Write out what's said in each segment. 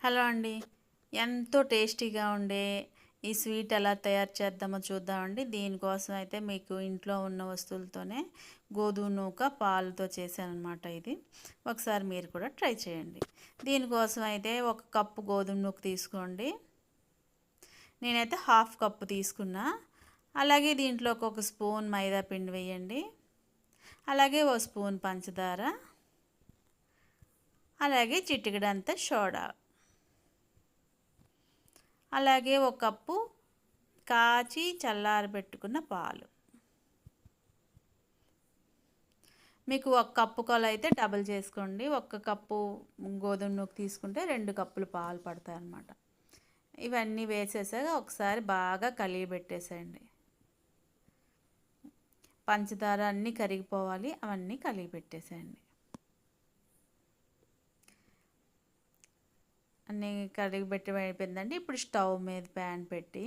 Hello అండి. ఎంతో టేస్టీగా ఉండే ఈ స్వీట్ ఎలా తయారు చేద్దామో చూద్దామండి. దీనికోసం అయితే మీకు ఇంట్లో ఉన్న వస్తువులతోనే గోధుమ నూక, పాలతో చేశాననమాట ఇది. ఒకసారి మీరు కూడా ట్రై చేయండి. దీనికోసం అయితే ఒక కప్పు గోధుమ నూక తీసుకోండి. నేనైతే హాఫ్ కప్పు తీసుకున్నా. అలాగే దీంట్లోకి ఒక స్పూన్ మైదా పిండి వేయండి. అలాగే ఓ స్పూన్ పంచదార, అలాగే చిటికెడంత సోడా, అలాగే ఒక కప్పు కాచి చల్లారబెట్టుకున్న పాలు. మీకు ఒక కప్పు కొల అయితే డబుల్ చేసుకోండి. ఒక కప్పు గోధుమ నూక తీసుకుంటే 2 కప్పులు పాలు పడతాయి అన్నమాట. ఇవన్నీ వేసేసాక ఒకసారి బాగా కలిగిపెట్టేసేయండి. పంచదార అన్నీ కరిగిపోవాలి, అవన్నీ కలిగిపెట్టేసేయండి. అన్నీ కరిగిపెట్టి అయిపోయిందండి. ఇప్పుడు స్టవ్ మీద ప్యాన్ పెట్టి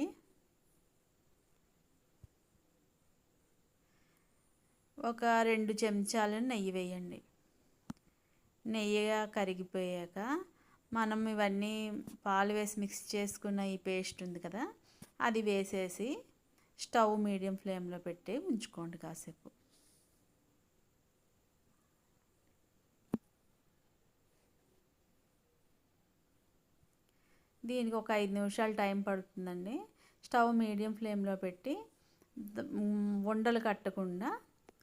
ఒక 2 చెంచాలు నెయ్యి వేయండి. నెయ్యిగా కరిగిపోయాక మనం ఇవన్నీ పాలు వేసి మిక్స్ చేసుకున్న ఈ పేస్ట్ ఉంది కదా, అది వేసేసి స్టవ్ మీడియం ఫ్లేమ్లో పెట్టి ఉంచుకోండి కాసేపు. దీనికి ఒక 5 నిమిషాలు టైం పడుతుందండి. స్టవ్ మీడియం ఫ్లేమ్లో పెట్టి ఉండలు కట్టకుండా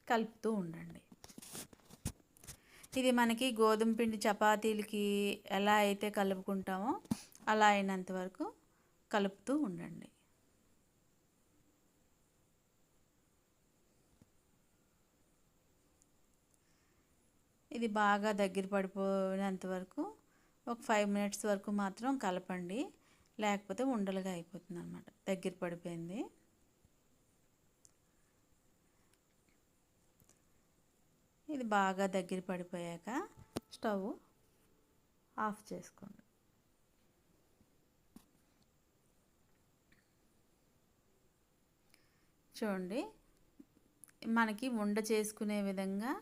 కలుపుతూ ఉండండి. ఇది మనకి గోధుమ పిండి చపాతీలకి ఎలా అయితే కలుపుకుంటామో అలా అయినంత వరకు కలుపుతూ ఉండండి. ఇది బాగా దగ్గర పడిపోయినంత వరకు ఒక 5 మినిట్స్ వరకు మాత్రం కలపండి, లేకపోతే ఉండలుగా అయిపోతుంది అన్నమాట. దగ్గర పడిపోయింది. ఇది బాగా దగ్గర పడిపోయాక స్టవ్ ఆఫ్ చేసుకోండి. చూడండి, మనకి ఉండ చేసుకునే విధంగా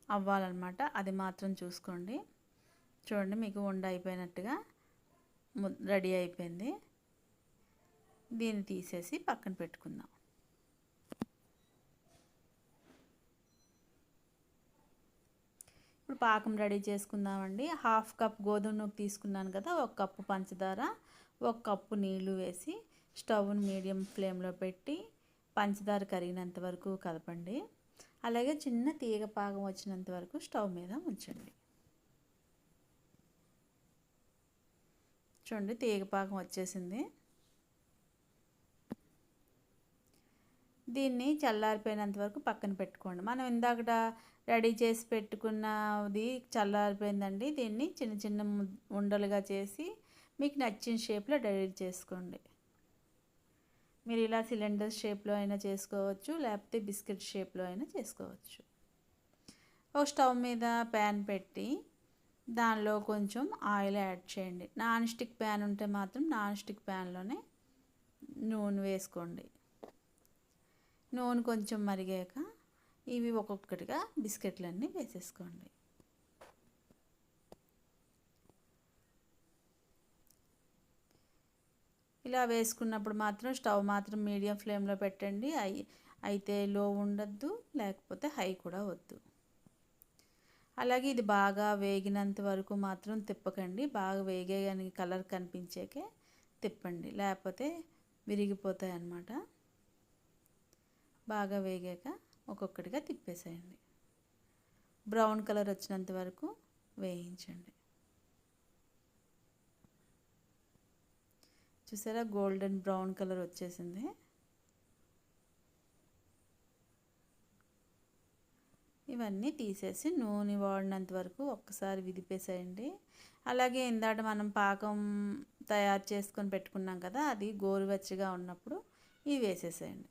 అవ్వాలన్నమాట. అది మాత్రం చూసుకోండి. చూడండి, మీకు ఉండ అయిపోయినట్టుగా రెడీ అయిపోయింది. దీన్ని తీసేసి పక్కన పెట్టుకుందాం. ఇప్పుడు పాకం రెడీ చేసుకుందామండి. హాఫ్ కప్ గోధుమ నూక తీసుకున్నాను కదా, ఒక కప్పు పంచదార, ఒక కప్పు నీళ్లు వేసి స్టవ్ని మీడియం ఫ్లేమ్లో పెట్టి పంచదార కరిగినంత వరకు కలపండి. అలాగే చిన్న తీగ పాకం వచ్చినంత వరకు స్టవ్ మీద ఉంచండి. చూడండి, తీగ పాకం వచ్చేసింది. దీన్ని చల్లారిపోయినంత వరకు పక్కన పెట్టుకోండి. మనం ఇందాకట రెడీ చేసి పెట్టుకున్నది చల్లారిపోయిందండి. దీన్ని చిన్న చిన్న ఉండలుగా చేసి మీకు నచ్చిన షేప్లో రెడీ చేసుకోండి. మీరు ఇలా సిలిండర్ షేప్లో అయినా చేసుకోవచ్చు, లేకపోతే బిస్కెట్ షేప్లో అయినా చేసుకోవచ్చు. ఒక స్టవ్ మీద ప్యాన్ పెట్టి దానిలో కొంచెం ఆయిల్ యాడ్ చేయండి. నాన్ స్టిక్ ప్యాన్ ఉంటే మాత్రం నాన్ స్టిక్ ప్యాన్లోనే నూనె వేసుకోండి. నూనె కొంచెం మరిగాక ఇవి ఒక్కొక్కటిగా బిస్కెట్లన్నీ వేసేసుకోండి. ఇలా వేసుకున్నప్పుడు మాత్రం స్టవ్ మాత్రం మీడియం ఫ్లేమ్లో పెట్టండి. అయితే లో ఉండద్దు, లేకపోతే హై కూడా వద్దు. అలాగే ఇది బాగా వేగినంత వరకు మాత్రం తిప్పకండి. బాగా వేగే కానీ కలర్ కనిపించాకే తిప్పండి, లేకపోతే విరిగిపోతాయి అన్నమాట. బాగా వేగాక ఒక్కొక్కటిగా తిప్పేసేయండి. బ్రౌన్ కలర్ వచ్చినంత వరకు వేయించండి. చూసారా, గోల్డెన్ బ్రౌన్ కలర్ వచ్చేసింది. ఇవన్నీ తీసేసి నూనె వాడినంత వరకు ఒక్కసారి విదిపేసేయండి. అలాగే ఇందాక మనం పాకం తయారు చేసుకొని పెట్టుకున్నాం కదా, అది గోరువెచ్చగా ఉన్నప్పుడు ఇవి వేసేసేయండి.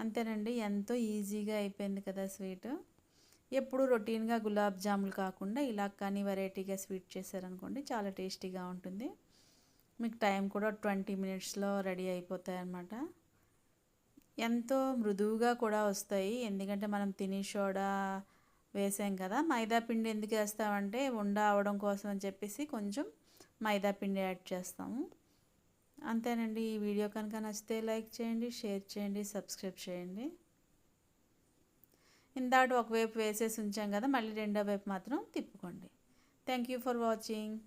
అంతేనండి, ఎంతో ఈజీగా అయిపోయింది కదా స్వీట్. ఎప్పుడు రొటీన్గా గులాబ్ జాములు కాకుండా ఇలా కానీ వెరైటీగా స్వీట్ చేశారనుకోండి, చాలా టేస్టీగా ఉంటుంది. మీకు టైం కూడా 20 మినిట్స్లో రెడీ అయిపోతాయి అన్నమాట. ఎంతో మృదువుగా కూడా వస్తాయి. ఎందుకంటే మనం తినే సోడా వేసాం కదా. మైదా పిండి ఎందుకు వేస్తామంటే ఉండ అవడం కోసం అని చెప్పేసి కొంచెం మైదా పిండి యాడ్ చేస్తాము. అంతేనండి. ఈ వీడియో కనుక నచ్చితే లైక్ చేయండి, షేర్ చేయండి, సబ్స్క్రైబ్ చేయండి. ఇందాక ఒకవైపు వేసేసి ఉంచాం కదా, మళ్ళీ రెండో వైపు మాత్రం తిప్పుకోండి. Thank you for watching.